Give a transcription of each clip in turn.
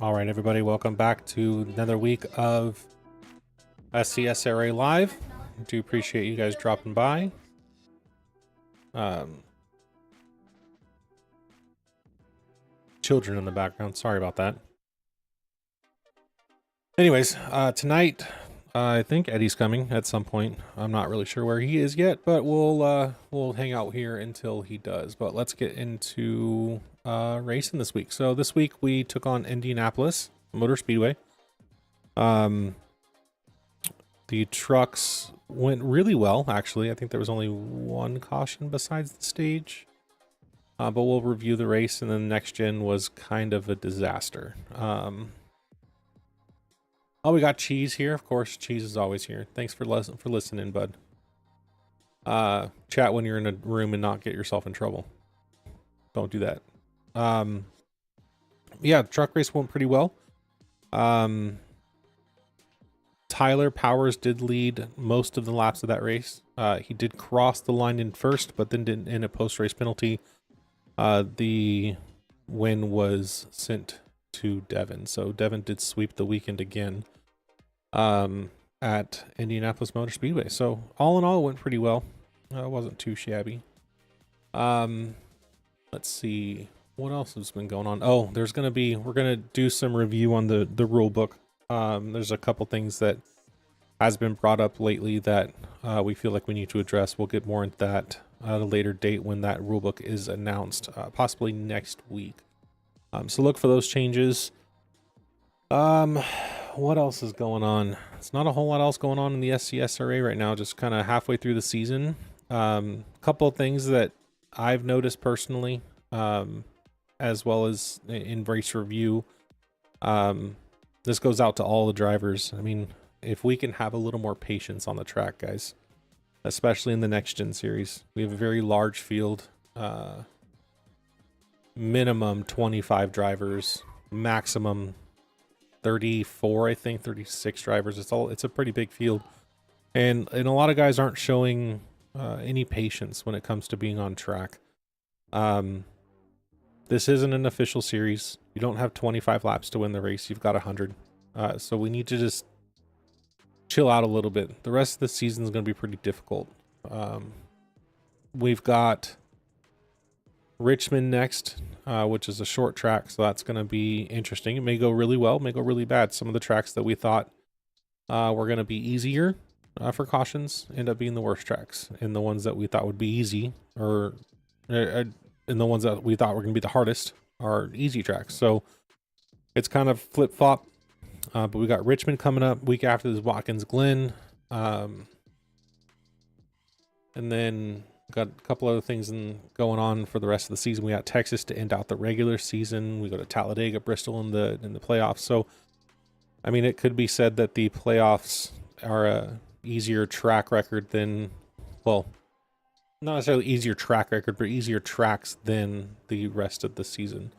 All right, everybody, welcome back to another week of SCSRA Live. I do appreciate you guys dropping by. Children in the background, sorry about that. Anyways, tonight, I think Eddie's coming at some point. I'm not really sure where he is yet, but we'll hang out here until he does. But let's get into racing this week. So this week we took on Indianapolis Motor Speedway. The trucks went really well, actually. I think there was only one caution besides the stage. But we'll review the race, and then the next gen was kind of a disaster. Oh, we got Cheese here. Of course, Cheese is always here. Thanks for listening, bud. Chat when you're in a room and not get yourself in trouble. Don't do that. Yeah, the truck race went pretty well. Tyler Powers did lead most of the laps of that race. He did cross the line in first, but then didn't in a post-race penalty. The win was sent to Devin. So Devin did sweep the weekend again at Indianapolis Motor Speedway. So all in all, it went pretty well. It wasn't too shabby. Let's see. What else has been going on? Oh, we're going to do some review on the rule book. There's a couple things that has been brought up lately that we feel like we need to address. We'll get more into that at a later date when that rulebook is announced, possibly next week. So look for those changes. What else is going on? It's not a whole lot else going on in the SCSRA right now, just kind of halfway through the season. Couple of things that I've noticed personally, as well as in race review. This goes out to all the drivers. I mean, if we can have a little more patience on the track, guys, especially in the next gen series. We have a very large field, minimum 25 drivers, maximum 34, I think 36 drivers. It's a pretty big field, and a lot of guys aren't showing any patience when it comes to being on track. This isn't an official series. You don't have 25 laps to win the race. You've got 100. So we need to just chill out a little bit. The rest of the season is going to be pretty difficult. We've got Richmond next, which is a short track, so that's going to be interesting. It may go really well, may go really bad. Some of the tracks that we thought were going to be easier for cautions end up being the worst tracks, and the ones that we thought would be easy, and the ones that we thought were going to be the hardest are easy tracks. So it's kind of flip-flop. But we got Richmond coming up week after this, Watkins Glen. And then got a couple other things going on for the rest of the season. We got Texas to end out the regular season. We go to Talladega, Bristol in the playoffs. So, I mean, it could be said that the playoffs are a easier track record than, well, not necessarily easier track record, but easier tracks than the rest of the season.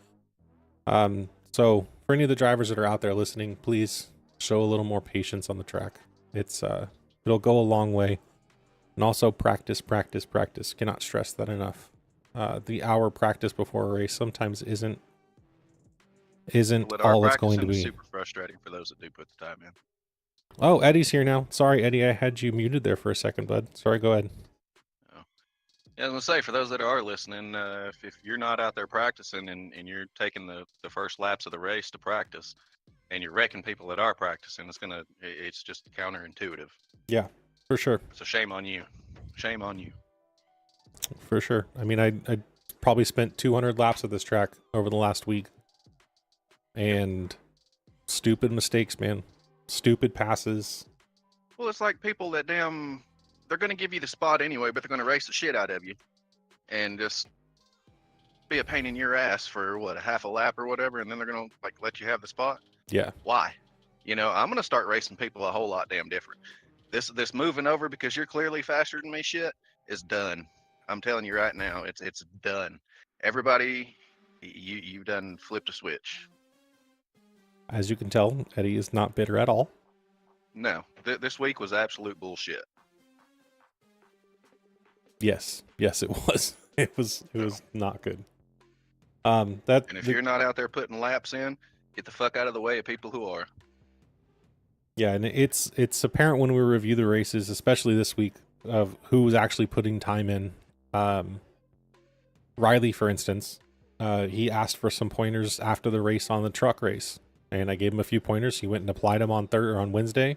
So for any of the drivers that are out there listening, please show a little more patience on the track. It'll go a long way. And also practice. Cannot stress that enough. The hour practice before a race sometimes isn't all it's going to be. Super frustrating for those that do put the time in. Oh, Eddie's here now. Sorry, Eddie, I had you muted there for a second, bud. Sorry, go ahead. Yeah, I was gonna say, for those that are listening, if you're not out there practicing and you're taking the first laps of the race to practice, and you're wrecking people that are practicing, it's just counterintuitive. Yeah, for sure. So shame on you. Shame on you. For sure. I mean, I probably spent 200 laps of this track over the last week, and stupid mistakes, man. Stupid passes. Well, it's like people that they're going to give you the spot anyway, but they're going to race the shit out of you and just be a pain in your ass for a half a lap or whatever. And then they're going to let you have the spot. Yeah. Why? I'm going to start racing people a whole lot damn different. This moving over because you're clearly faster than me shit is done. I'm telling you right now, it's done. Everybody, you've done flipped a switch. As you can tell, Eddie is not bitter at all. No, this week was absolute bullshit. Yes, it was. It was not good. And if you're not out there putting laps in, Get the fuck out of the way of people who are. Yeah, and it's apparent when we review the races, especially this week, of who's actually putting time in. Riley, for instance, he asked for some pointers after the race on the truck race, and I gave him a few pointers. He went and applied them on Wednesday.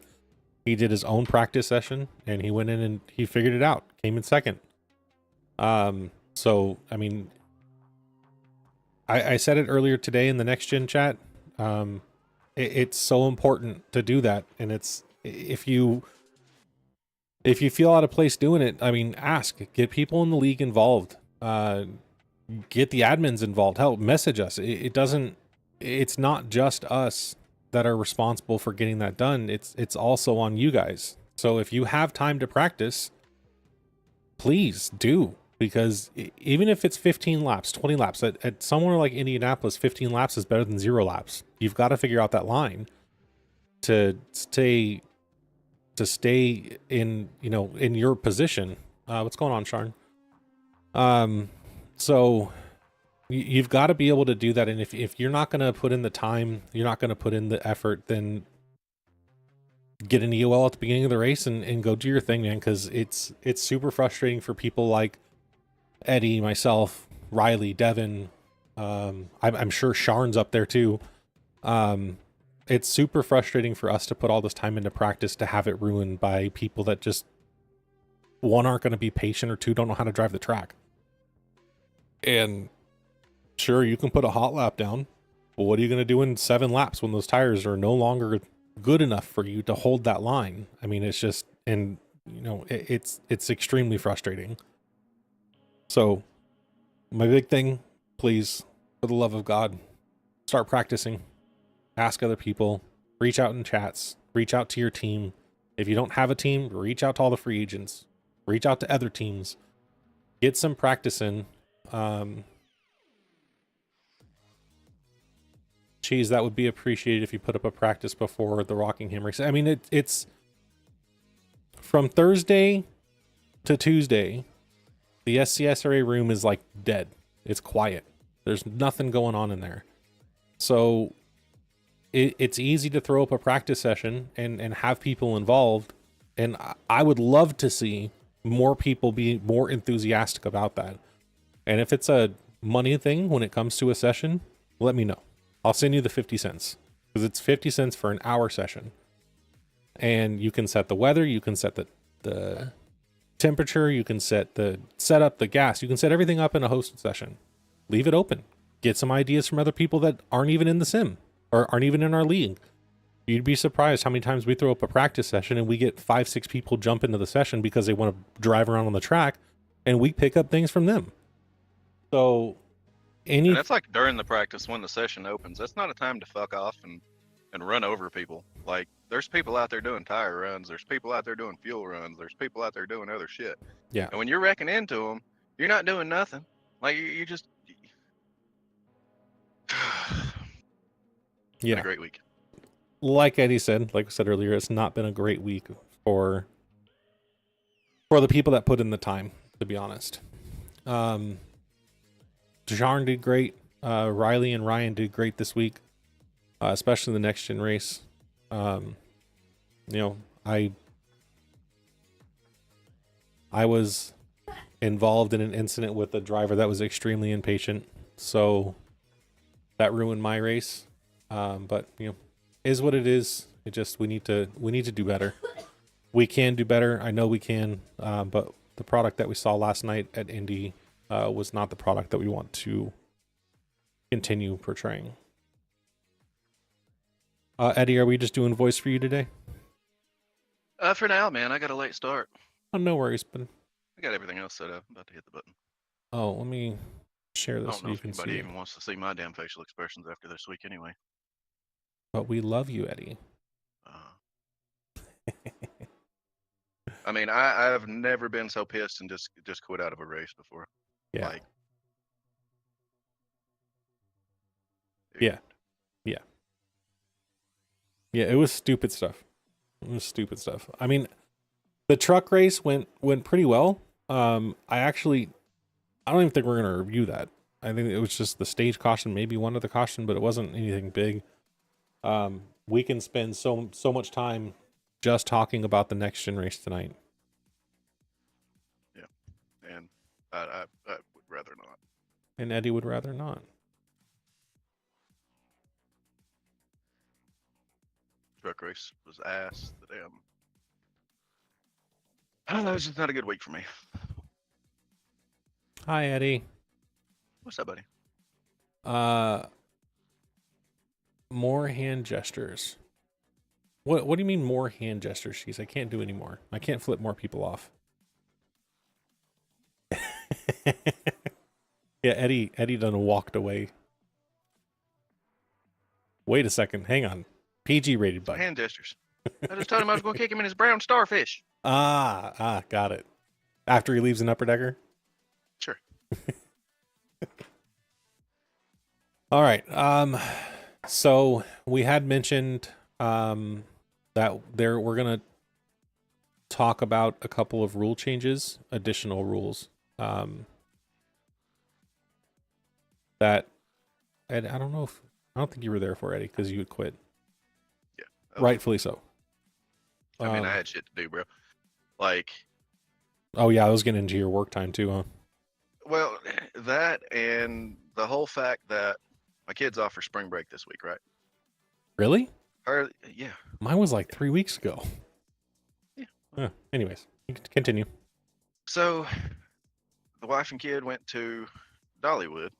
He did his own practice session, and he went in and he figured it out. Came in second. So I mean, I said it earlier today in the Next Gen chat. It's so important to do that, and it's if you feel out of place doing it, I mean, get people in the league involved. Get the admins involved. Help message us. It's not just us that are responsible for getting that done. It's also on you guys. So if you have time to practice, please do, because even if it's 15 laps, 20 laps at somewhere like Indianapolis, 15 laps is better than 0 laps. You've got to figure out that line to stay in, in your position. What's going on, Sharn? So you've got to be able to do that. And if you're not going to put in the time, you're not going to put in the effort, then get an EOL at the beginning of the race and go do your thing, man. Cause it's super frustrating for people like Eddie, myself, Riley, Devin. I'm sure Sharn's up there too. It's super frustrating for us to put all this time into practice to have it ruined by people that just, one, aren't going to be patient, or two, don't know how to drive the track. And sure, you can put a hot lap down, but what are you going to do in 7 laps when those tires are no longer good enough for you to hold that line? I mean, it's just, and it's extremely frustrating. So my big thing, please, for the love of God, start practicing. Ask other people, reach out in chats, reach out to your team. If you don't have a team, reach out to all the free agents, reach out to other teams, get some practice in. Cheese, that would be appreciated if you put up a practice before the Rockingham race. I mean, it's from Thursday to Tuesday, the SCSRA room is like dead. It's quiet. There's nothing going on in there. So it's easy to throw up a practice session and have people involved. And I would love to see more people be more enthusiastic about that. And if it's a money thing when it comes to a session, let me know. I'll send you the 50 cents, because it's 50 cents for an hour session. And you can set the weather, you can set the temperature, you can set up the gas, you can set everything up in a hosted session. Leave it open. Get some ideas from other people that aren't even in the sim or aren't even in our league. You'd be surprised how many times we throw up a practice session and we get 5-6 people jump into the session because they want to drive around on the track, and we pick up things from them. So and that's like during the practice when the session opens. That's not a time to fuck off and run over people. Like, there's people out there doing tire runs. There's people out there doing fuel runs. There's people out there doing other shit. Yeah. And when you're wrecking into them, you're not doing nothing. Like, you just... Yeah. Been a great week. Like Eddie said, like I said earlier, it's not been a great week for the people that put in the time, to be honest. Jarn did great. Riley and Ryan did great this week, especially the next gen race. I was involved in an incident with a driver that was extremely impatient, so that ruined my race. But is what it is. It just, we need to do better. We can do better. I know we can. But the product that we saw last night at Indy was not the product that we want to continue portraying. Eddie, are we just doing voice for you today? For now, man, I got a late start. Oh, no worries, but I got everything else set up. I'm about to hit the button. Oh, let me share I this don't so know you if can anybody see. even wants to see my damn facial expressions after this week anyway. But we love you, Eddie. I mean, I've never been so pissed and just quit out of a race before. Yeah. Like, Yeah. Yeah, it was stupid stuff. I mean, the truck race went pretty well. I don't even think we're going to review that. I think it was just the stage caution, maybe one other caution, but it wasn't anything big. We can spend so much time just talking about the next gen race tonight. Yeah, and I would rather not. And Eddie would rather not. Truck race was ass. The damn. I don't know. It's just not a good week for me. Hi, Eddie. What's up, buddy? More hand gestures. What do you mean more hand gestures, She's? I can't do any more. I can't flip more people off. Yeah, Eddie done walked away. Wait a second. Hang on. PG rated, bud. Hand gestures. I just told him I was going to kick him in his brown starfish. Got it. After he leaves an upper decker? Sure. All right. So we had mentioned that we're gonna talk about a couple of rule changes, additional rules. That, Ed, I don't think you were there for, Eddie, because you had quit. Yeah. Rightfully so. I mean, I had shit to do, bro. Like. Oh yeah, I was getting into your work time too, huh? Well, that and the whole fact that my kid's off for spring break this week, right? Really? Yeah. Mine was like 3 weeks ago. Yeah. Anyways, you can continue. So, the wife and kid went to Dollywood,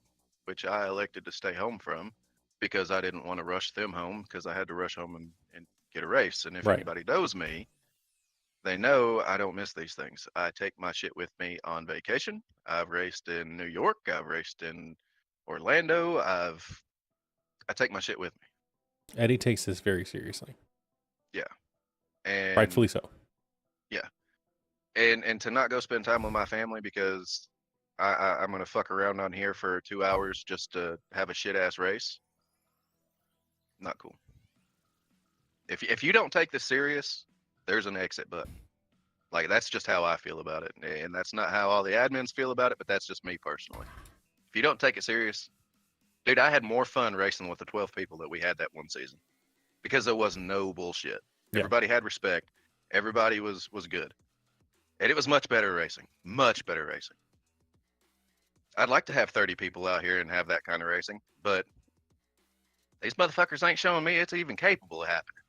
which I elected to stay home from because I didn't want to rush them home because I had to rush home and get a race. And if Right. anybody knows me, they know I don't miss these things. I take my shit with me on vacation. I've raced in New York. I've raced in Orlando. I take my shit with me. Eddie takes this very seriously. Yeah. And rightfully so. Yeah. And to not go spend time with my family because I'm gonna fuck around on here for 2 hours just to have a shit ass race. Not cool. If you don't take this serious, there's an exit button. Like, that's just how I feel about it. And that's not how all the admins feel about it, but that's just me personally. If you don't take it serious, dude, I had more fun racing with the 12 people that we had that one season because there was no bullshit. Yeah. Everybody had respect. Everybody was good. And it was much better racing. Much better racing. I'd like to have 30 people out here and have that kind of racing, but these motherfuckers ain't showing me it's even capable of happening.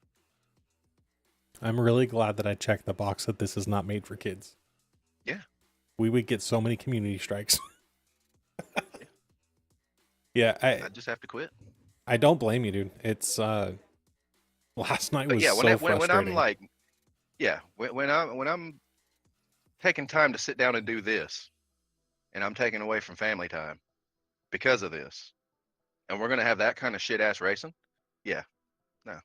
I'm really glad that I checked the box that this is not made for kids. Yeah. We would get so many community strikes. Yeah, I just have to quit. I don't blame you, dude. It's last night was so frustrating. When I'm like, yeah, when I'm taking time to sit down and do this, and I'm taking away from family time because of this, and we're gonna have that kind of shit ass racing, yeah, no,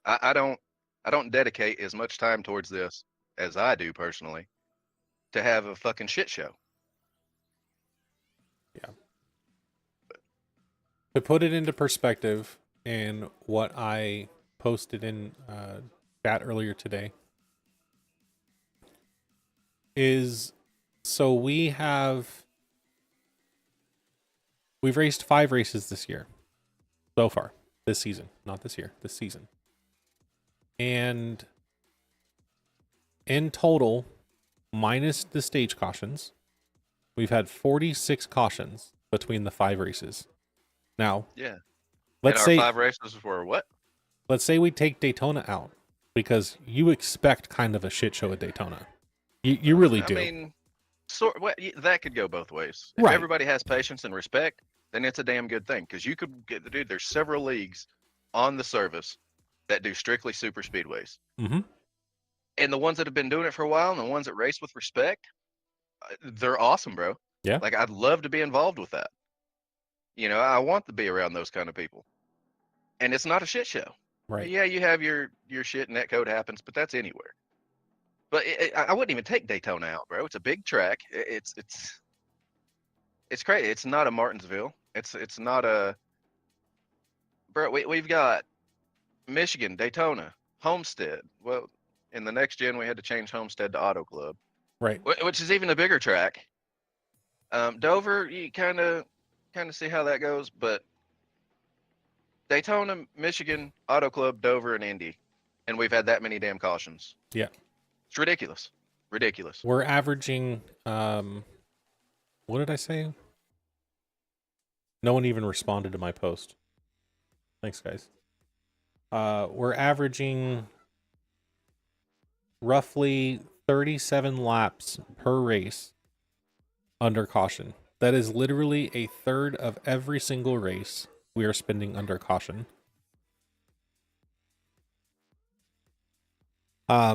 I don't dedicate as much time towards this as I do personally to have a fucking shit show. Yeah. To put it into perspective, and what I posted in chat earlier today is, so we've raced 5 races this year so far, this season, not this year, this season. And in total, minus the stage cautions, we've had 46 cautions between the 5 races. Now, Yeah. let's and say our 5 races were what? Let's say we take Daytona out, because you expect kind of a shit show at Daytona. You really do. I mean, that could go both ways. If Right. everybody has patience and respect, then it's a damn good thing. Because you could get, dude, there's several leagues on the service that do strictly super speedways. Mm-hmm. And the ones that have been doing it for a while and the ones that race with respect, they're awesome, bro. Yeah. Like, I'd love to be involved with that. You know, I want to be around those kind of people. And it's not a shit show. Right. Yeah, you have your shit and that code happens, but that's anywhere. But I wouldn't even take Daytona out, bro. It's a big track. It's crazy. It's not a Martinsville. It's not a, bro. We've got Michigan, Daytona, Homestead. Well, in the next gen, we had to change Homestead to Auto Club, Right. which is even a bigger track. Dover, you kind of see how that goes, but Daytona, Michigan, Auto Club, Dover, and Indy, and we've had that many damn cautions. Yeah. It's ridiculous. Ridiculous. We're averaging, what did I say? No one even responded to my post. Thanks, guys. We're averaging roughly 37 laps per race under caution. That is literally a third of every single race we are spending under caution. I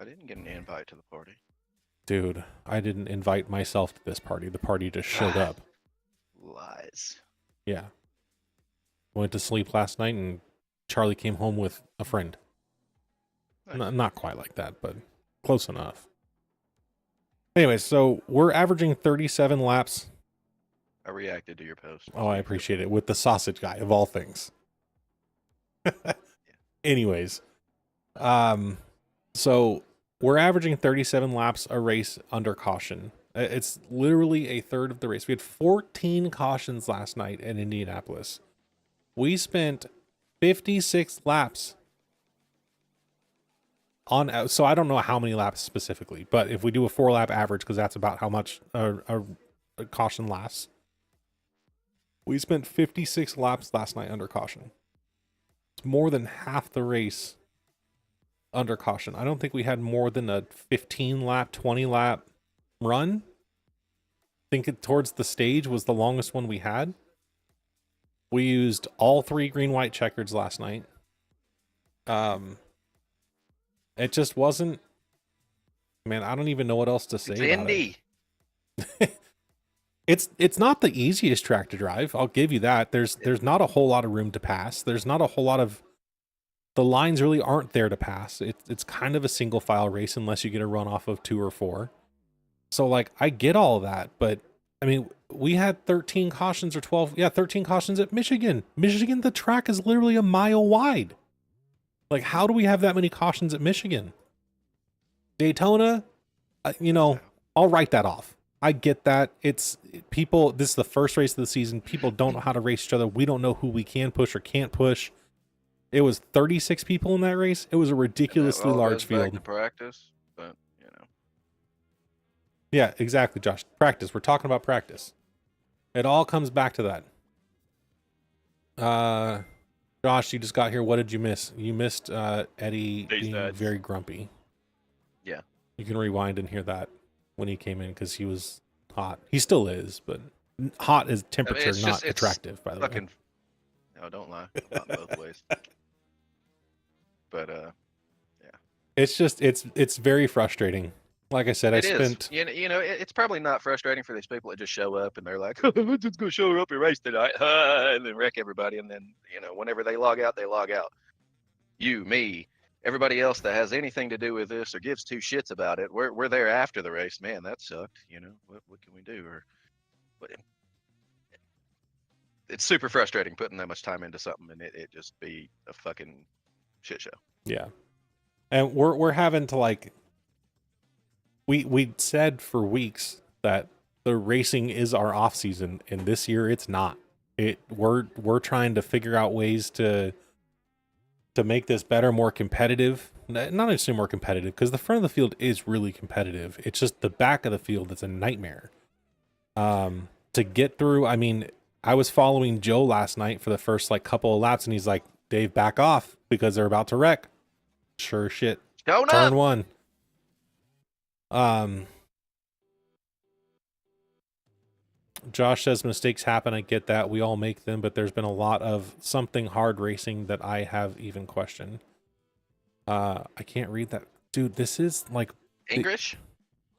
didn't get an invite to the party. Dude, I didn't invite myself to this party. The party just showed up. Lies. Yeah. Went to sleep last night and Charlie came home with a friend. Nice. Not quite like that, but close enough. Anyway, so we're averaging 37 laps. I reacted to your post. Oh, I appreciate it. With the sausage guy, of all things. Anyways, so we're averaging 37 laps a race under caution. It's literally a third of the race. We had 14 cautions last night in Indianapolis. We spent 56 laps on, so I don't know how many laps specifically, but if we do a 4-lap average, because that's about how much a caution lasts, we spent 56 laps last night under caution. It's more than half the race under caution. I don't think we had more than a 15-lap, 20-lap run. I think it towards the stage was the longest one we had. We used all 3 green, white checkers last night. It just wasn't, man, I don't even know what else to say It's about Indy. it. It's not the easiest track to drive. I'll give you that. There's not a whole lot of room to pass. There's not a whole lot of, the lines really aren't there to pass. It's kind of a single file race unless you get a run off of 2 or 4. So like I get all of that, but I mean, we had 13 cautions or 12. Yeah, 13 cautions at Michigan. Michigan, the track is literally a mile wide. Like, how do we have that many cautions at Michigan? Daytona, I'll write that off. I get that. It's people, this is the first race of the season. People don't know how to race each other. We don't know who we can push or can't push. It was 36 people in that race. It was a ridiculously large field. Back to practice, but Yeah, exactly, Josh. Practice. We're talking about practice. It all comes back to that. Josh, you just got here. What did you miss? You missed Eddie being very grumpy. Yeah. You can rewind and hear that when he came in because he was hot. He still is, but hot is temperature, not attractive, by the way. No, don't lie. Not both ways. But yeah. It's very frustrating. Like I said, it's probably not frustrating for these people that just show up and they're like, let's just go show up and race tonight, and then wreck everybody. And then, whenever they log out, they log out. You, me, everybody else that has anything to do with this or gives 2 shits about it, we're there after the race. Man, that sucked. What can we do? It's super frustrating putting that much time into something and it just be a fucking shit show. Yeah. And we're having to like, we said for weeks that the racing is our off season, and this year it's not. We're trying to figure out ways to make this better, more competitive. Not necessarily more competitive, because the front of the field is really competitive. It's just the back of the field that's a nightmare. To get through, I mean, I was following Joe last night for the first couple of laps, and he's like, Dave, back off because they're about to wreck. Sure shit. Turn 1. Josh says mistakes happen. I get that. We all make them, but there's been a lot of something hard racing that I have even questioned. I can't read that. Dude, this is like English?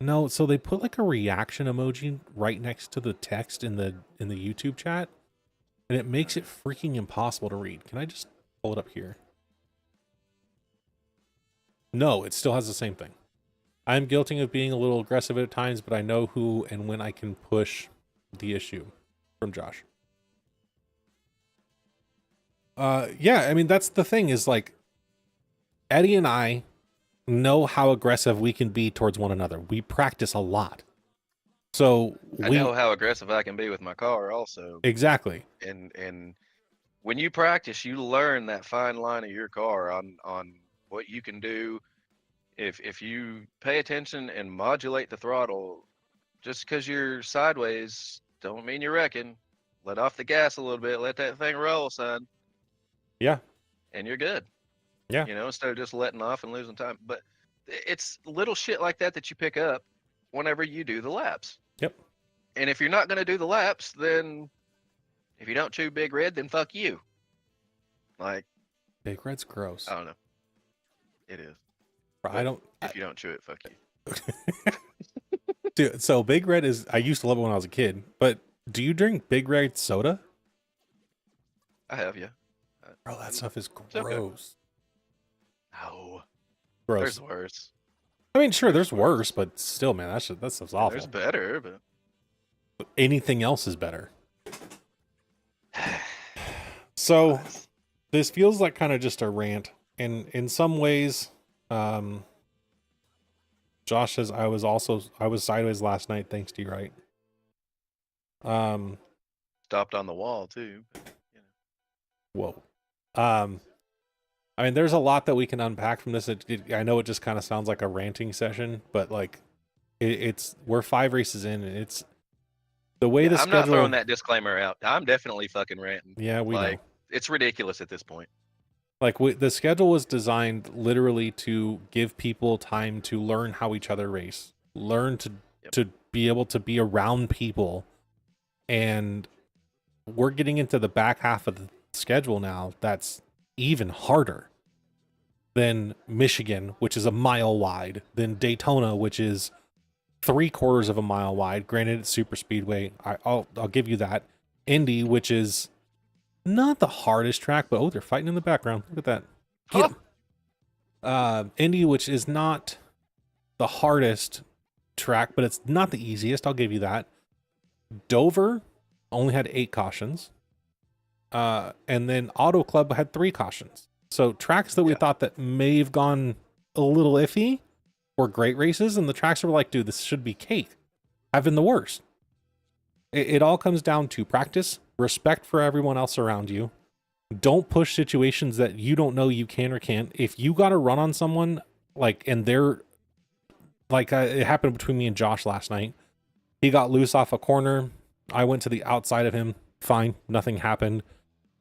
No, so they put a reaction emoji right next to the text in the YouTube chat, and it makes it freaking impossible to read. Can I just pull it up here? No, it still has the same thing. I'm guilty of being a little aggressive at times, but I know who and when I can push the issue. From Josh. Yeah, I mean, that's the thing is Eddie and I know how aggressive we can be towards one another. We practice a lot. So I know how aggressive I can be with my car also. Exactly. And when you practice, you learn that fine line of your car on what you can do. If you pay attention and modulate the throttle, just because you're sideways don't mean you're wrecking. Let off the gas a little bit, let that thing roll, son, Yeah. and you're good. Yeah. You know, instead of just letting off and losing time. But it's little shit like that that you pick up whenever you do the laps. Yep. And if you're not going to do the laps, then if you don't chew Big Red, then fuck you. Like, Big Red's gross. I don't know. It is. I don't. If you don't chew it, fuck you. Dude, so Big Red is. I used to love it when I was a kid, but do you drink Big Red soda? I have, yeah. Bro, that stuff is okay. gross. No. Gross. There's worse. I mean, sure, there's worse, but still, man, that stuff's awful. There's better, but anything else is better. So, this feels like kind of just a rant, and in some ways, Josh says I was sideways last night, thanks to you, right? Stopped on the wall too. But, you know. Whoa. I mean, there's a lot that we can unpack from this. I know it just kind of sounds like a ranting session, but like, we're 5 races in, and it's the way the schedule. I'm not throwing that disclaimer out. I'm definitely fucking ranting. Yeah, we know. It's ridiculous at this point. Like the schedule was designed literally to give people time to learn how each other race, learn to be able to be around people, and we're getting into the back half of the schedule now. That's even harder than Michigan, which is a mile wide, than Daytona, which is 3/4 of a mile wide. Granted, it's super speedway. I'll give you that. Indy, which is not the hardest track, but they're fighting in the background. Look at that. Indy, which is not the hardest track, but it's not the easiest. I'll give you that. Dover only had 8 cautions. And then Auto Club had 3 cautions. So tracks that we thought that may have gone a little iffy were great races, and the tracks were like, dude, this should be cake, have been the worst. It all comes down to practice, respect for everyone else around you. Don't push situations that you don't know you can or can't. If you got to run on someone, like, and they're like, it happened between me and Josh last night. He got loose off a corner. I went to the outside of him. Fine, nothing happened.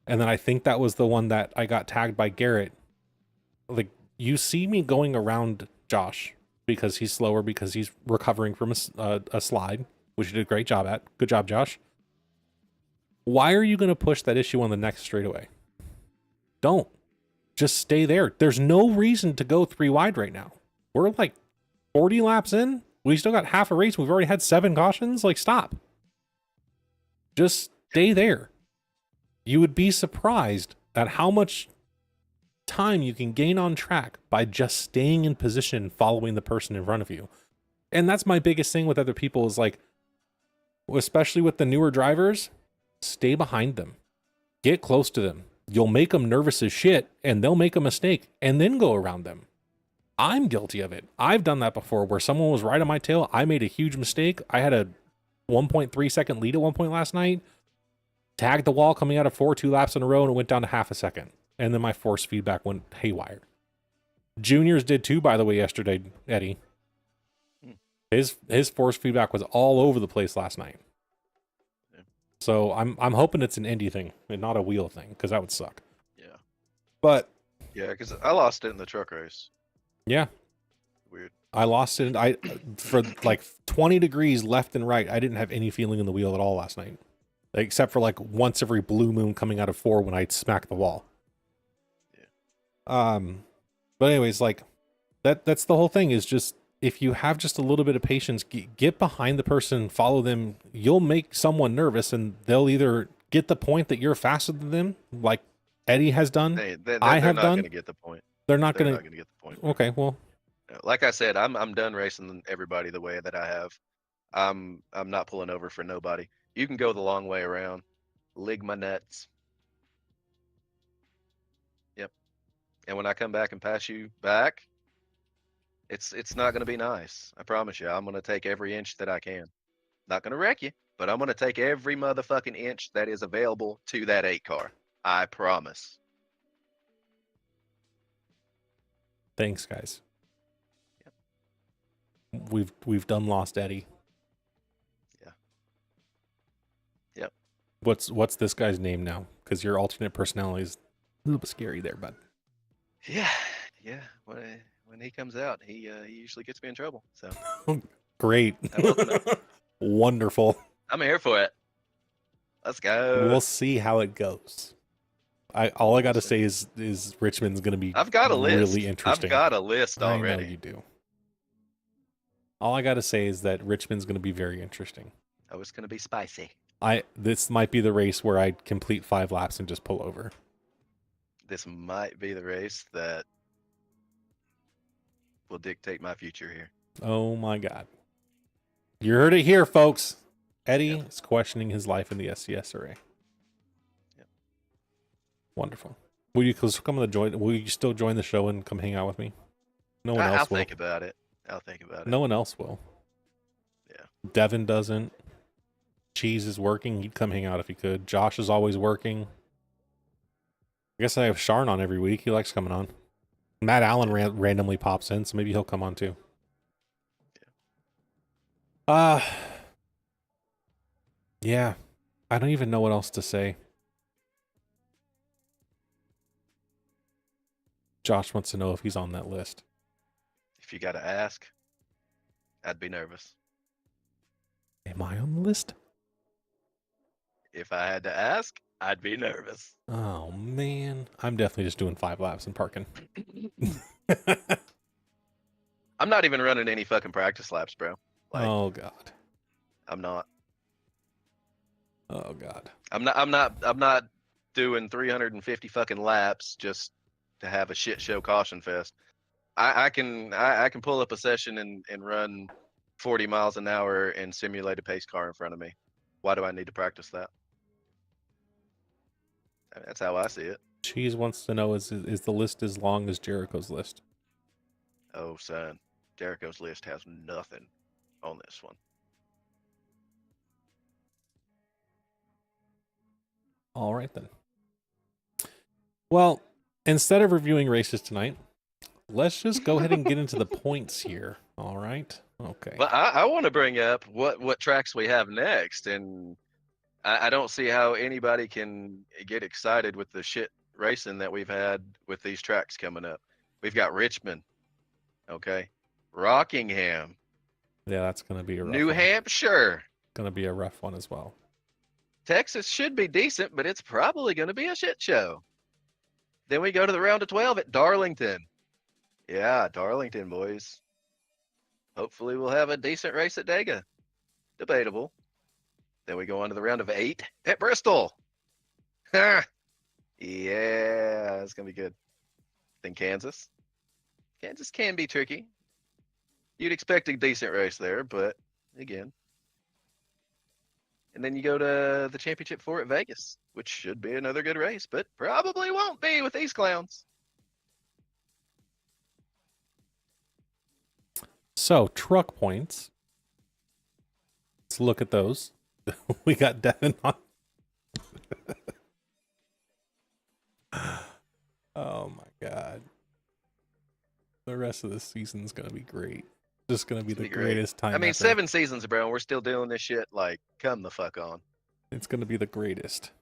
And then I think that was the one that I got tagged by Garrett. Like, you see me going around Josh because he's slower, because he's recovering from a slide, which you did a great job at. Good job, Josh. Why are you going to push that issue on the next straightaway? Don't. Just stay there. There's no reason to go 3 wide right now. We're like 40 laps in. We still got half a race. We've already had 7 cautions. Like, stop. Just stay there. You would be surprised at how much time you can gain on track by just staying in position and following the person in front of you. And that's my biggest thing with other people is like, especially with the newer drivers, stay behind them. Get close to them. You'll make them nervous as shit, and they'll make a mistake and then go around them. I'm guilty of it. I've done that before where someone was right on my tail. I made a huge mistake. I had a 1.3 second lead at one point last night. Tagged the wall coming out of 2 laps in a row, and it went down to half a second. And then my force feedback went haywire. Juniors did too, by the way, yesterday, Eddie. His force feedback was all over the place last night. Yeah. So I'm hoping it's an Indy thing and not a wheel thing, because that would suck. Yeah. But yeah, because I lost it in the truck race. Yeah. Weird. I lost it. For like 20 degrees left and right, I didn't have any feeling in the wheel at all last night. Except for like once every blue moon coming out of 4 when I smacked the wall. Yeah. But anyways, like that's the whole thing is just, if you have just a little bit of patience, get behind the person, follow them. You'll make someone nervous, and they'll either get the point that you're faster than them, like Eddie has done. I have done. They're not going to get the point. They're not going to get the point. Okay, well, like I said, I'm done racing everybody the way that I have. I'm not pulling over for nobody. You can go the long way around. Lig my nuts. Yep. And when I come back and pass you back, it's not going to be nice. I promise you. I'm going to take every inch that I can. Not going to wreck you, but I'm going to take every motherfucking inch that is available to that 8 car. I promise. Thanks, guys. Yep. We've done lost Eddie. Yeah. Yep. What's this guy's name now? Because your alternate personality is a little bit scary there, bud. Yeah. Yeah. When he comes out, he usually gets me in trouble. So Great. I love him. Wonderful. I'm here for it. Let's go. We'll see how it goes. All I got to say is Richmond's going to be I've got a list. really interesting. I've got a list already. I know you do. All I got to say is that Richmond's going to be very interesting. Oh, it's going to be spicy. This might be the race where I complete 5 laps and just pull over. This might be the race that will dictate my future here. Oh my God. You heard it here, folks. Eddie is questioning his life in the SCSRA. Yep. Wonderful. Will you still join the show and come hang out with me? No one else will. I'll think about it. No one else will. Yeah. Devin doesn't. Cheese is working. He'd come hang out if he could. Josh is always working. I guess I have Sharn on every week. He likes coming on. Matt Allen randomly pops in, so maybe he'll come on too. Yeah. I don't even know what else to say. Josh wants to know if he's on that list. If you got to ask, I'd be nervous. Am I on the list? If I had to ask, I'd be nervous. Oh, man. I'm definitely just doing 5 laps and parking. I'm not even running any fucking practice laps, bro. Oh, God. I'm not. Oh, God. I'm not doing 350 fucking laps just to have a shit show caution fest. I can pull up a session and run 40 miles an hour and simulate a pace car in front of me. Why do I need to practice that? That's how I see it. Cheese wants to know, is the list as long as Jericho's list? Oh, son. Jericho's list has nothing on this one. All right, then. Well, instead of reviewing races tonight, let's just go ahead and get into the points here. All right? Okay. Well, I want to bring up what tracks we have next, and I don't see how anybody can get excited with the shit racing that we've had with these tracks coming up. We've got Richmond, okay, Rockingham. Yeah, that's going to be a rough New one. Hampshire. Going to be a rough one as well. Texas should be decent, but it's probably going to be a shit show. Then we go to the round of 12 at Darlington. Yeah, Darlington, boys. Hopefully we'll have a decent race at Dega. Debatable. Then we go on to the round of 8 at Bristol. Yeah, it's going to be good. Then Kansas. Kansas can be tricky. You'd expect a decent race there, but again. And then you go to the Championship 4 at Vegas, which should be another good race, but probably won't be with these clowns. So, truck points. Let's look at those. We got Devin on. Oh my God. The rest of the season's going to be great. Just going to be the greatest time. I mean, ever. 7 seasons, bro, and we're still doing this shit. Like, come the fuck on. It's going to be the greatest.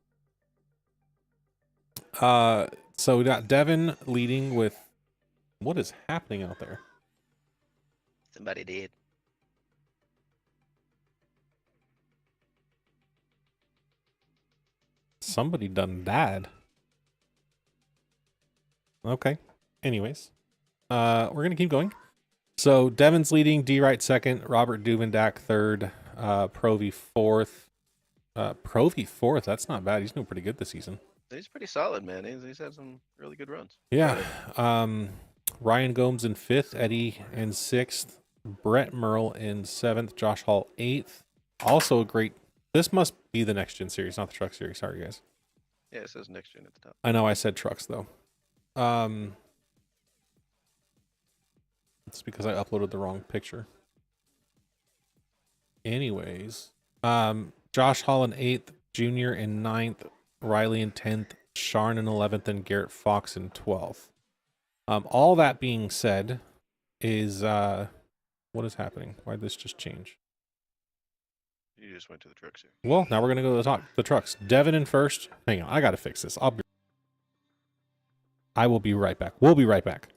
So we got Devin leading with, what is happening out there? Somebody did. Somebody done bad. Okay. Anyways, we're going to keep going. So Devin's leading, D-Wright second, Robert Duvendak third, Provy fourth. Provy fourth, that's not bad. He's doing pretty good this season. He's pretty solid, man. He's had some really good runs. Yeah. Ryan Gomes in fifth, Eddie in sixth, Brett Merle in seventh, Josh Hall eighth. Also a great, this must be the Next Gen series, not the Truck series. Sorry, guys. Yeah, it says Next Gen at the top. I know I said trucks, though. It's because I uploaded the wrong picture. Anyways, Josh Hall in 8th, Junior in 9th, Riley in 10th, Sharn in 11th, and Garrett Fox in 12th. All that being said, is what is happening? Why did this just change? You just went to the truck series. Well, now we're gonna go to the trucks. Devin in first. Hang on, I gotta fix this. I will be right back. We'll be right back.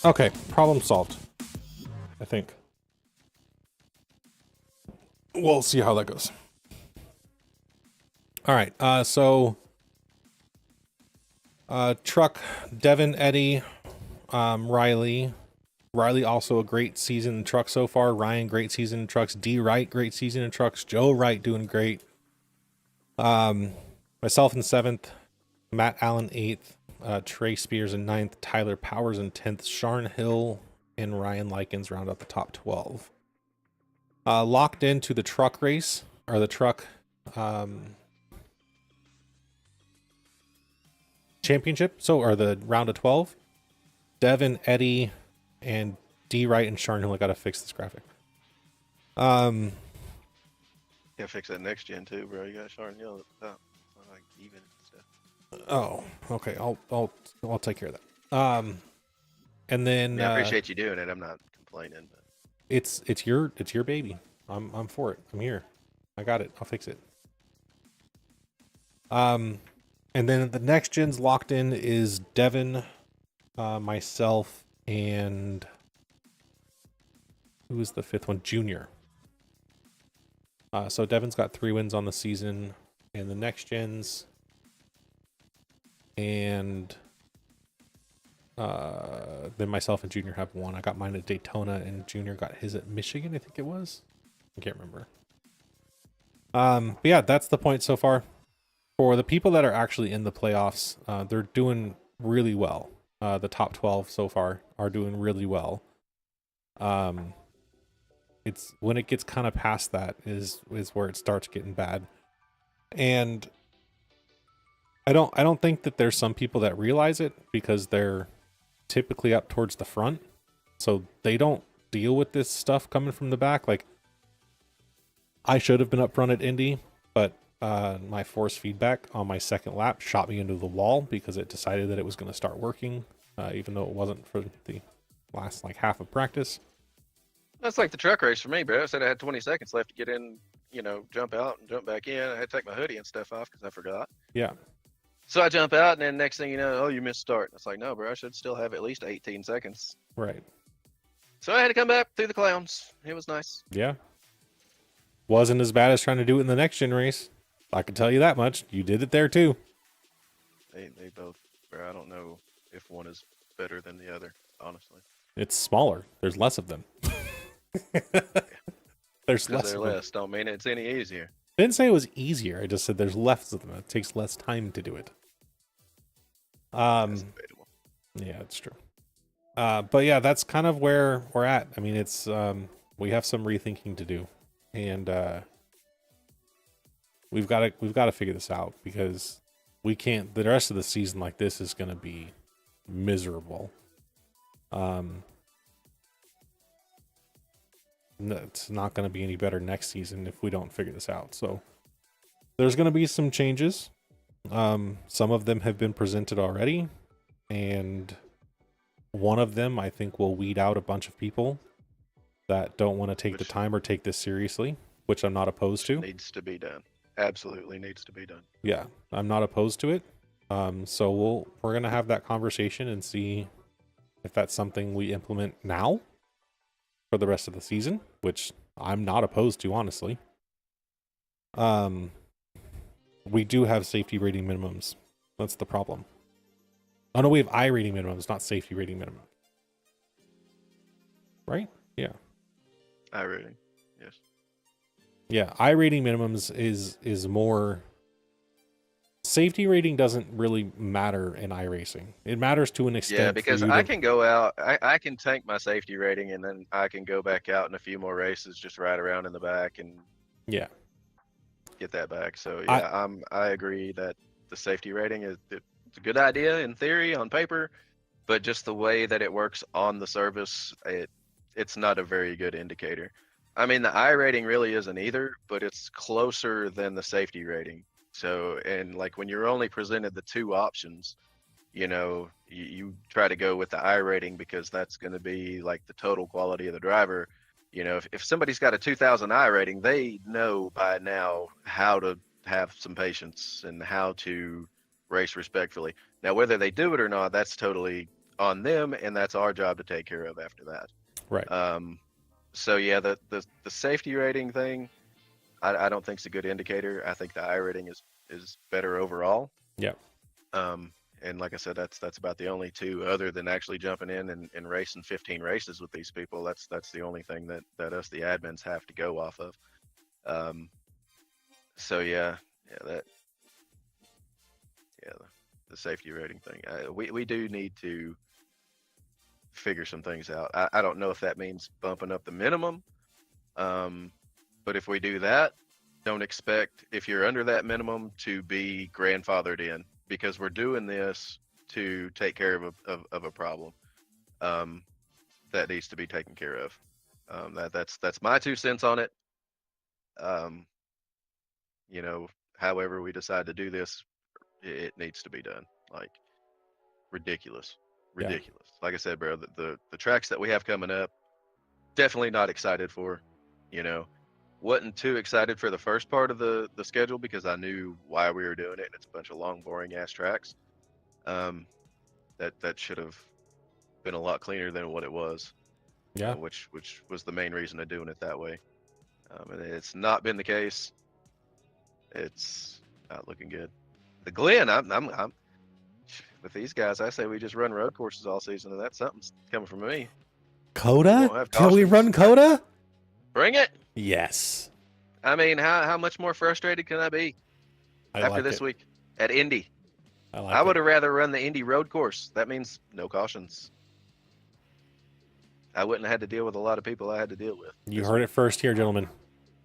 Okay, problem solved. I think. We'll see how that goes. All right, truck, Devin, Eddie, Riley. Riley also a great season in trucks so far. Ryan, great season in trucks. D. Wright, great season in trucks. Joe Wright doing great. Myself in 7th. Matt Allen 8th. Trey Spears in 9th. Tyler Powers in 10th. Sharn Hill and Ryan Likens round out the top 12. Locked into the truck race, or the truck championship, or the round of 12. Devin, Eddie, and D. Wright and Sharn Hill. I gotta fix this graphic. Yeah, fix that next gen too, bro. You got Sharn Hill at the top. Like even and stuff. Oh, okay. I'll take care of that. And then I appreciate you doing it. I'm not complaining, but it's your baby. I'm for it. I'm here. I got it. I'll fix it. And then the next gen's locked in is Devin, myself, and who is the 5th one? Junior. So Devin's got 3 wins on the season, and the next gens, and then myself and Junior have 1. I got mine at Daytona, and Junior got his at Michigan, I think it was. I can't remember. But yeah, that's the point so far. For the people that are actually in the playoffs, they're doing really well. The top 12 so far are doing really well. It's when it gets kind of past that is where it starts getting bad. And I don't think that there's some people that realize it because they're typically up towards the front, so they don't deal with this stuff coming from the back. Like, I should have been up front at Indy, but my force feedback on my second lap shot me into the wall because it decided that it was going to start working, even though it wasn't for the last like half of practice. that's like the truck race for me, bro. I said I had 20 seconds left to get in, jump out and jump back in. I had to take my hoodie and stuff off because I forgot. Yeah. So I jump out, and then next thing you know, oh, you missed start. It's like, no, bro, I should still have at least 18 seconds. Right. So I had to come back through the clowns. It was nice. Yeah. Wasn't as bad as trying to do it in the next gen race. I can tell you that much. You did it there too. They both, bro. I don't know if one is better than the other, honestly. It's smaller. There's less of them. There's Because less they're of them. less don't mean it's any easier. I didn't say it was easier. I just said there's less of them. It takes less time to do it. That's debatable. Yeah, it's true. But yeah, that's kind of where we're at. I mean, it's we have some rethinking to do, and we've got to figure this out because we can't. The rest of the season like this is going to be miserable. It's not going to be any better next season if we don't figure this out. So there's going to be some changes. Some of them have been presented already, and one of them I think will weed out a bunch of people that don't want to take the time or take this seriously, which I'm not opposed to. Needs to be done. Absolutely needs to be done. Yeah, I'm not opposed to it. So we're going to have that conversation and see if that's something we implement now for the rest of the season, which I'm not opposed to, honestly. We do have safety rating minimums. That's the problem. Oh no, we have I rating minimums, not safety rating minimum. Right? Yeah. I rating, yes. Yeah, I rating minimums is more. Safety rating doesn't really matter in iRacing. It matters to an extent. Yeah, because I can go out, I can tank my safety rating, and then I can go back out in a few more races, just ride around in the back and Yeah. get that back. So yeah, I agree that the safety rating it's a good idea in theory on paper, but just the way that it works on the service, it's not a very good indicator. I mean, the I rating really isn't either, but it's closer than the safety rating. So, and like when you're only presented the two options, you try to go with the I rating because that's going to be like the total quality of the driver. If somebody's got a 2000 I rating, they know by now how to have some patience and how to race respectfully. Now, whether they do it or not, that's totally on them, and that's our job to take care of after that. Right. So yeah, the safety rating thing, I don't think it's a good indicator. I think the I rating is better overall. Yeah. And like I said, that's about the only two, other than actually jumping in and racing 15 races with these people. That's the only thing that us, the admins, have to go off of. So yeah, the safety rating thing. We do need to figure some things out. I don't know if that means bumping up the minimum. But if we do that, don't expect, if you're under that minimum, to be grandfathered in, because we're doing this to take care of a problem that needs to be taken care of. That's my 2 cents on it. However we decide to do this, it needs to be done. Like, ridiculous. Yeah. Like I said, bro, the tracks that we have coming up, definitely not excited for. Wasn't too excited for the first part of the schedule because I knew why we were doing it, and it's a bunch of long, boring ass tracks. That should have been a lot cleaner than what it was. Yeah. Which was the main reason of doing it that way. And it's not been the case. It's not looking good. The Glen, I'm with these guys. I say we just run road courses all season, and that's something's coming from me. Coda? Can we run Coda? Bring it. Yes. I mean, how much more frustrated can I be after this week at Indy? I would have rather run the Indy road course. That means no cautions. I wouldn't have had to deal with a lot of people I had to deal with. You heard it first here, gentlemen.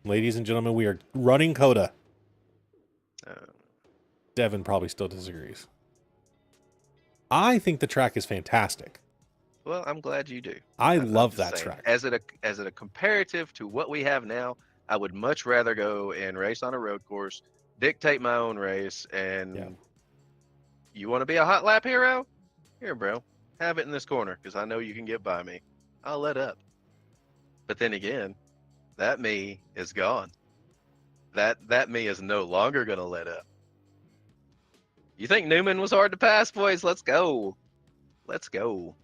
Ladies and gentlemen, we are running Coda. Devin probably still disagrees. I think the track is fantastic. Well, I'm glad you do. I love that track. As it a comparative to what we have now, I would much rather go and race on a road course, dictate my own race, and you want to be a hot lap hero? Here, bro, have it in this corner because I know you can get by me. I'll let up. But then again, that me is gone. That me is no longer gonna let up. You think Newman was hard to pass, boys? Let's go. Let's go.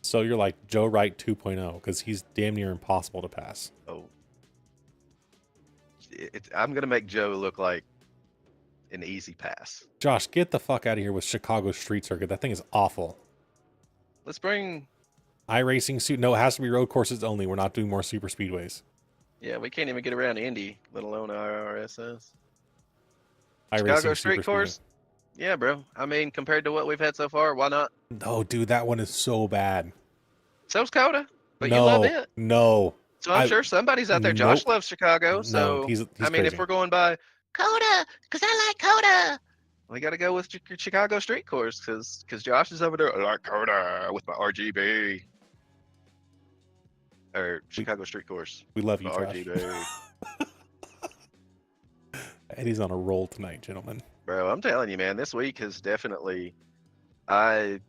So you're like Joe Wright 2.0 because he's damn near impossible to pass. Oh. I'm going to make Joe look like an easy pass. Josh, get the fuck out of here with Chicago Street Circuit. That thing is awful. Let's bring... iRacing suit. No, it has to be road courses only. We're not doing more super speedways. Yeah, we can't even get around Indy, let alone IRSS. iRacing Chicago Street Course? Yeah, bro. I mean, compared to what we've had so far, why not? No, dude, that one is so bad. So's Coda, but you love it. No. So I'm sure somebody's out there. Josh loves Chicago, so he's I mean, crazy. if we're going by Coda, because I like Coda, we got to go with Chicago Street Course because Josh is over there. I like Coda with my RGB. Or Chicago Street Course. We love you, Josh. RGB. Eddie's on a roll tonight, gentlemen. Bro, I'm telling you, man, this week has definitely. I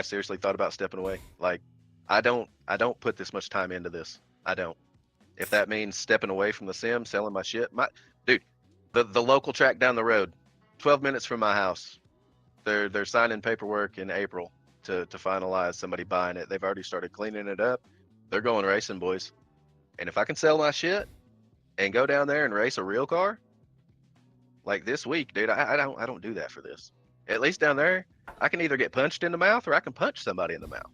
seriously thought about stepping away. Like, I don't put this much time into this. I don't. If that means stepping away from the sim, selling my shit, dude, the local track down the road, 12 minutes from my house, they're signing paperwork in April to finalize somebody buying it. They've already started cleaning it up. They're going racing, boys. And if I can sell my shit and go down there and race a real car, Like this week, dude, I don't do that for this. At least down there, I can either get punched in the mouth or I can punch somebody in the mouth.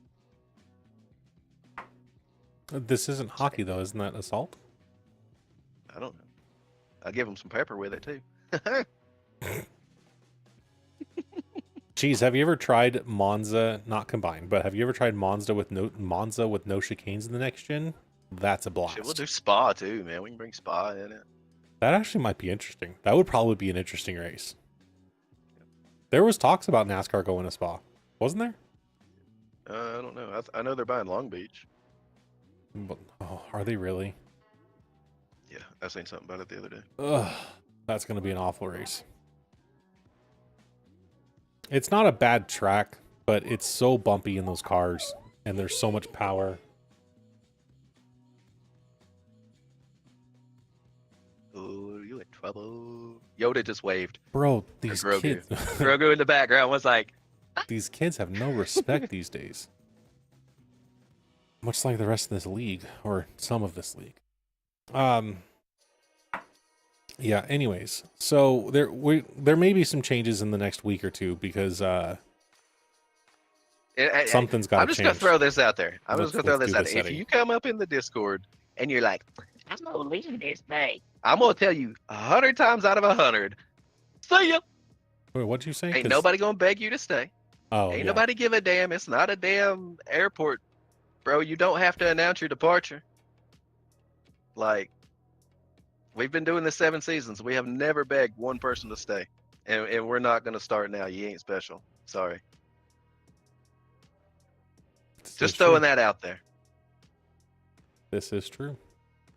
This isn't hockey though, isn't that assault? I don't know. I'll give them some pepper with it too. Jeez, have you ever tried Monza, not combined, but have you ever tried Monza with no chicanes in the next gen? That's a blast. Shit, we'll do Spa too, man. We can bring Spa in it. That actually might be interesting. That would probably be an interesting race. There was talks about NASCAR going to Spa, wasn't there? I don't know. I know they're buying Long Beach. But, oh, are they really? Yeah, I seen something about it the other day. Ugh, that's going to be an awful race. It's not a bad track, but it's so bumpy in those cars, and there's so much power. Oh, you in trouble. Yoda just waved. Bro, these Grogu. kids... Grogu in the background was like... These kids have no respect these days. Much like the rest of this league, or some of this league. Yeah, anyways. So there may be some changes in the next week or two because something's got to change. I'm just going to throw this out there. I'm just going to throw this out there. If setting. you come up in the Discord and you're like, I'm going to leave this thing, I'm going to tell you 100 times out of 100, see ya. Wait, what'd you say? Ain't nobody going to beg you to stay. Oh, Ain't nobody give a damn. It's not a damn airport, bro. You don't have to announce your departure. Like, we've been doing this 7 seasons. We have never begged one person to stay. And we're not going to start now. You ain't special. Sorry. Just throwing that out there. This is true.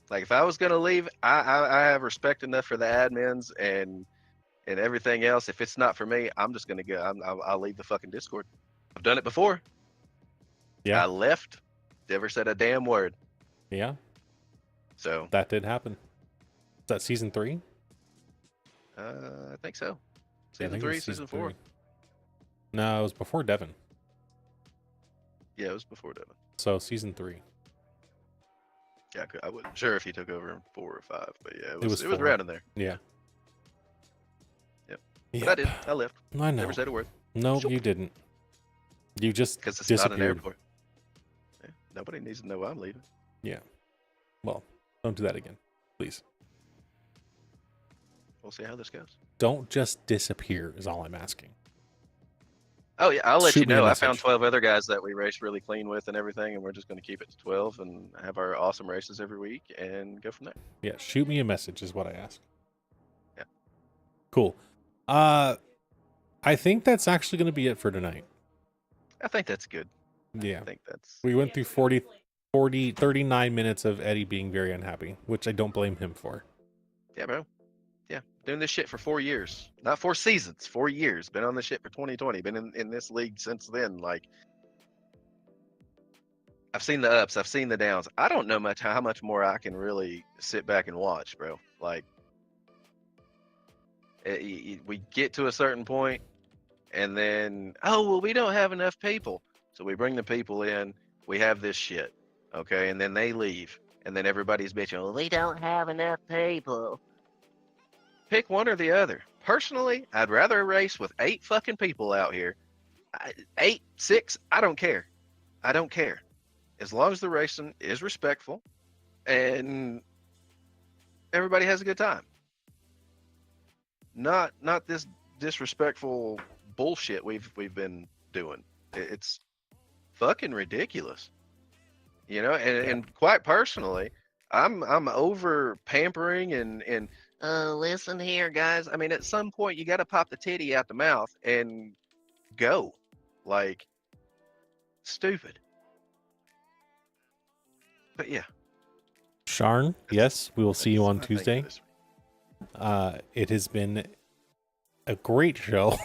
Like, if I was going to leave, I have respect enough for the admins and everything else. If it's not for me, I'm just going to go. I'll leave the fucking Discord. I've done it before. Yeah. I left. Never said a damn word. Yeah. So. That did happen. Is that season 3? I think so. Season 3, season 4. 3. No, it was before Devin. Yeah, it was before Devin. So season 3. Yeah, I wasn't sure if he took over in 4 or 5, but yeah, it was 4. around in there. Yeah. Yep. Yeah. But I did. I left. I know. Never said a word. No, you didn't. You just because it's disappeared. not an airport. Yeah, nobody needs to know I'm leaving. Yeah. Well, don't do that again, please. We'll see how this goes. Don't just disappear is all I'm asking. Oh yeah, I'll let Shoot you me a know. I message. found 12 other guys that we race really clean with and everything, and we're just going to keep it to 12 and have our awesome races every week and go from there. Yeah, shoot me a message is what I ask. Yeah. Cool. I think that's actually going to be it for tonight. I think that's good. Yeah. I think that's... We went through 39 minutes of Eddie being very unhappy, which I don't blame him for. Yeah, bro. Yeah, doing this shit for 4 years. Not 4 seasons, 4 years. Been on this shit for 2020. Been in this league since then. Like, I've seen the ups, I've seen the downs. I don't know how much more I can really sit back and watch, bro. Like, we get to a certain point, and then, oh, well, we don't have enough people. So we bring the people in, we have this shit, okay? And then they leave, and then everybody's bitching, well, we don't have enough people. Pick one or the other. Personally, I'd rather race with 8 fucking people out here. 8, 6, I don't care. I don't care. As long as the racing is respectful and everybody has a good time. Not this disrespectful bullshit we've been doing. It's fucking ridiculous. You know, and quite personally, I'm over pampering and listen here, guys. I mean, at some point you got to pop the titty out the mouth and go. Like, stupid. But yeah. Sharn, yes, we will see you on That's my Tuesday. thing for this week. It has been a great show.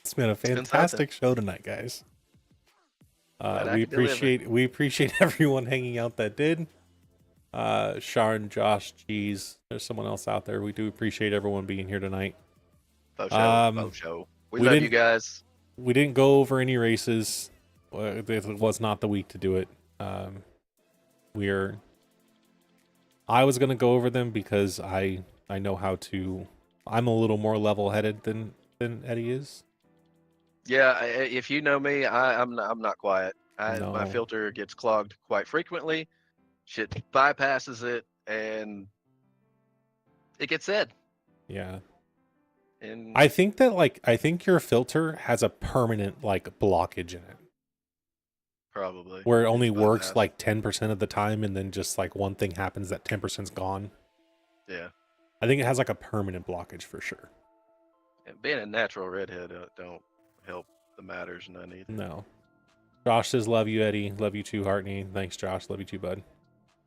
It's been a fantastic show tonight, guys. We appreciate everyone hanging out that did. Sharn, Josh, Cheese, there's someone else out there. We do appreciate everyone being here tonight. Faux show. We love you guys. We didn't go over any races. It was not the week to do it. I was gonna go over them because I know how to I'm a little more level-headed than Eddie is. Yeah, if you know me, I'm not quiet. My No. filter gets clogged quite frequently. Shit bypasses it, and it gets said. Yeah. And I think your filter has a permanent like blockage in it, probably where it only it's works bypassed. like 10% of the time, and then just like one thing happens, that 10%'s gone. Yeah. I think it has like a permanent blockage for sure. And being a natural redhead don't help the matters none either. No. Josh says, love you, Eddie. Love you too, Hartney. Thanks, Josh. Love you too, bud.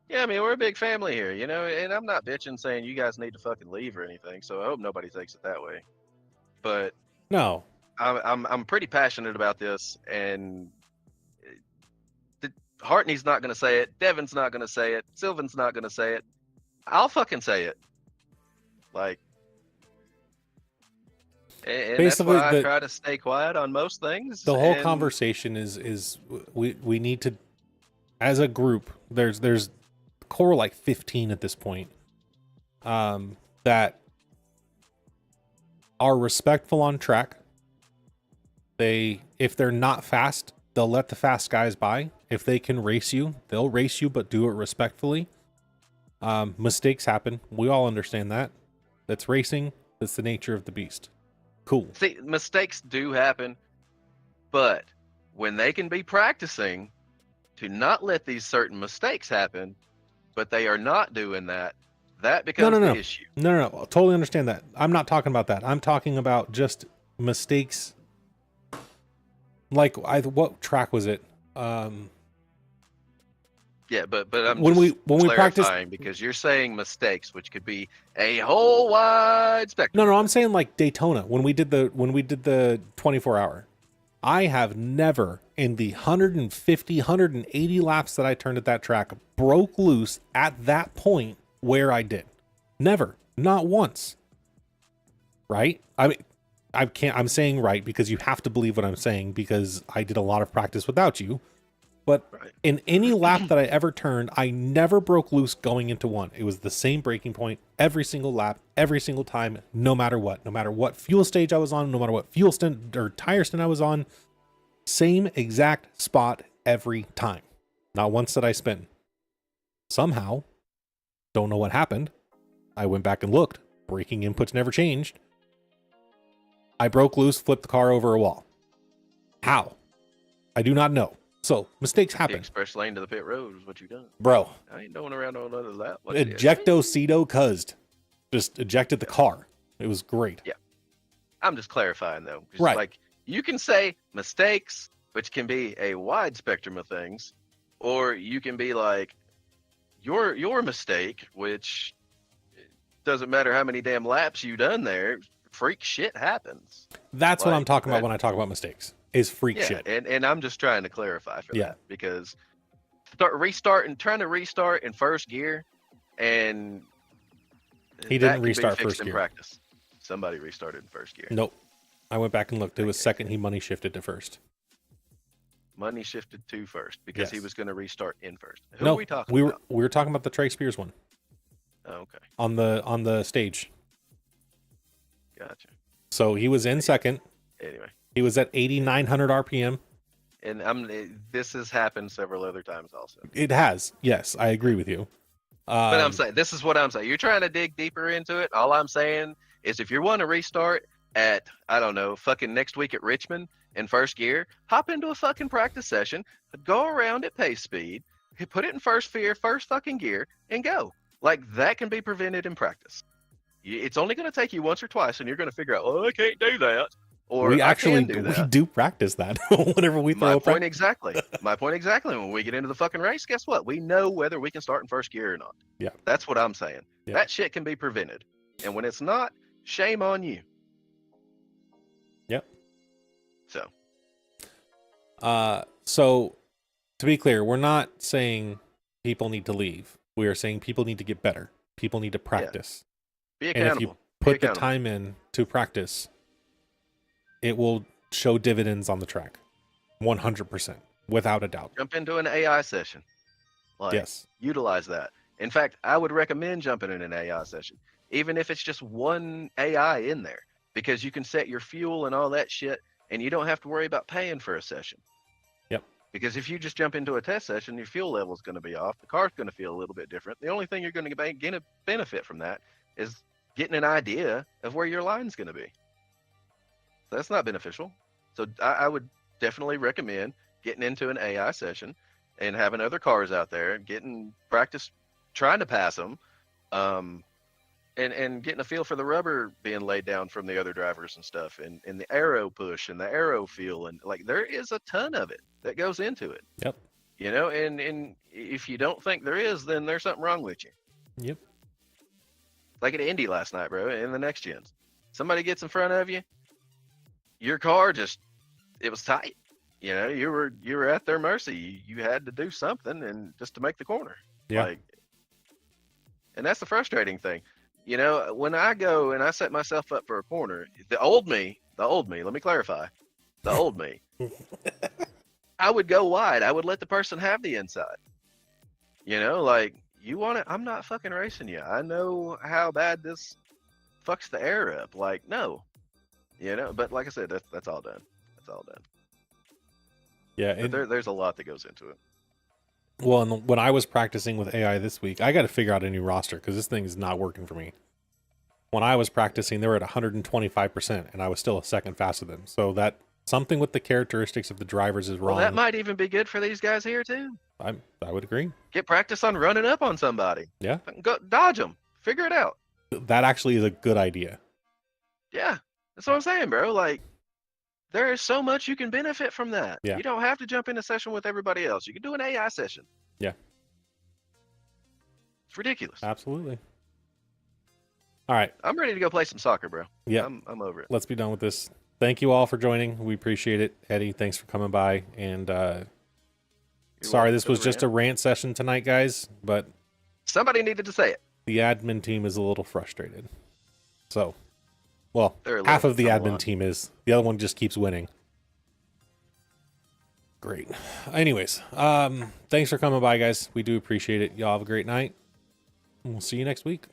Yeah, I mean, we're a big family here, you know, and I'm not bitching saying you guys need to fucking leave or anything, so I hope nobody takes it that way. But No. I'm pretty passionate about this, and Hartney's not going to say it, Devin's not going to say it, Sylvan's not going to say it. I'll fucking say it. Like, and Basically, that's why I try to stay quiet on most things. The whole conversation is we need to, as a group, there's core like 15 at this point, that are respectful on track. If they're not fast, they'll let the fast guys by. If they can race you, they'll race you, but do it respectfully. Mistakes happen. We all understand that. That's racing. That's the nature of the beast. Cool. See, mistakes do happen, but when they can be practicing to not let these certain mistakes happen, but they are not doing that, that becomes the issue. No. I totally understand that. I'm not talking about that. I'm talking about just mistakes. Like, what track was it? Yeah, but I'm when we practice, because you're saying mistakes, which could be a whole wide spectrum. No, I'm saying like Daytona when we did the 24-hour. I have never in the 150, 180 laps that I turned at that track broke loose at that point where I did. Never, not once. Right? I mean, I'm saying right because you have to believe what I'm saying because I did a lot of practice without you. But in any lap that I ever turned, I never broke loose going into one. It was the same braking point every single lap, every single time, no matter what fuel stage I was on, no matter what fuel stint or tire stint I was on, same exact spot every time. Not once did I spin. Somehow, don't know what happened. I went back and looked. Braking inputs never changed. I broke loose, flipped the car over a wall. How? I do not know. So, mistakes happen. The express lane to the pit road is what you done. Bro. I ain't going around on another lap. Ejecto-cedo cuzzed. Just ejected the car. It was great. Yeah. I'm just clarifying, though. Right. Like, you can say mistakes, which can be a wide spectrum of things, or you can be like, your mistake, which doesn't matter how many damn laps you done there, freak shit happens. That's what I'm talking about when I talk about mistakes. Is freak shit. And I'm just trying to clarify for that because trying to restart in first gear, and he didn't restart first gear. Practice. Somebody restarted in first gear. Nope. I went back and looked. It was second. He money shifted to first. Money shifted to first because he was going to restart in first. Who are we talking about? We were talking about the Trey Spears one. Oh, okay. On the stage. Gotcha. So he was in second. Anyway. He was at 8,900 RPM. And this has happened several other times also. It has. Yes, I agree with you. But I'm saying, this is what I'm saying. You're trying to dig deeper into it. All I'm saying is if you want to restart at, I don't know, fucking next week at Richmond in first gear, hop into a fucking practice session, go around at pace speed, put it in first fucking gear, and go. Like, that can be prevented in practice. It's only going to take you once or twice, and you're going to figure out, oh, I can't do that. Or we do practice that whenever we throw My point exactly. When we get into the fucking race, guess what? We know whether we can start in first gear or not. Yeah. That's what I'm saying. Yeah. That shit can be prevented. And when it's not, shame on you. Yep. So to be clear, we're not saying people need to leave. We are saying people need to get better. People need to practice. Be accountable. And if you put the time in to practice, it will show dividends on the track. 100%, without a doubt. Jump into an AI session. Yes. Utilize that. In fact, I would recommend jumping in an AI session. even if it's just one AI in there, because you can set your fuel and all that shit, and you don't have to worry about paying for a session. Yep. Because if you just jump into a test session, your fuel level is going to be off. The car's going to feel a little bit different. The only thing you're going to gain a benefit from that is getting an idea of where your line's going to be. So that's not beneficial. So I would definitely recommend getting into an AI session and having other cars out there and getting practice trying to pass them, and getting a feel for the rubber being laid down from the other drivers and stuff, and the aero push and the aero feel, and like there is a ton of it that goes into it. Yep. You know, and if you don't think there is, then there's something wrong with you. Yep. Like at Indy last night, bro, in the next gens. Somebody gets in front of you, your car just, it was tight. You know, you were at their mercy. You had to do something and just to make the corner. Yeah. Like, and that's the frustrating thing. You know, when I go and I set myself up for a corner, the old me, let me clarify, the old me, I would go wide. I would let the person have the inside. You know, like, you want it? I'm not fucking racing you. I know how bad this fucks the air up. Like, no. You know, but like I said, that's all done. That's all done. Yeah. But there's a lot that goes into it. Well, and when I was practicing with AI this week, I got to figure out a new roster because this thing is not working for me. When I was practicing, they were at 125%, and I was still a second faster than them. So that something with the characteristics of the drivers is wrong. Well, that might even be good for these guys here too. I would agree. Get practice on running up on somebody. Yeah. Go dodge them. Figure it out. That actually is a good idea. Yeah, that's what I'm saying, bro. Like, there is so much you can benefit from that. Yeah. You don't have to jump in a session with everybody else. You can do an AI session. Yeah. It's ridiculous. Absolutely. All right. I'm ready to go play some soccer, bro. Yeah. I'm over it. Let's be done with this. Thank you all for joining. We appreciate it. Eddie, thanks for coming by. And sorry, this was just a rant session tonight, guys, but somebody needed to say it. The admin team is a little frustrated. So, well, They're half of the a admin lot. team is. The other one just keeps winning. Great. Anyways, thanks for coming by, guys. We do appreciate it. Y'all have a great night. And we'll see you next week.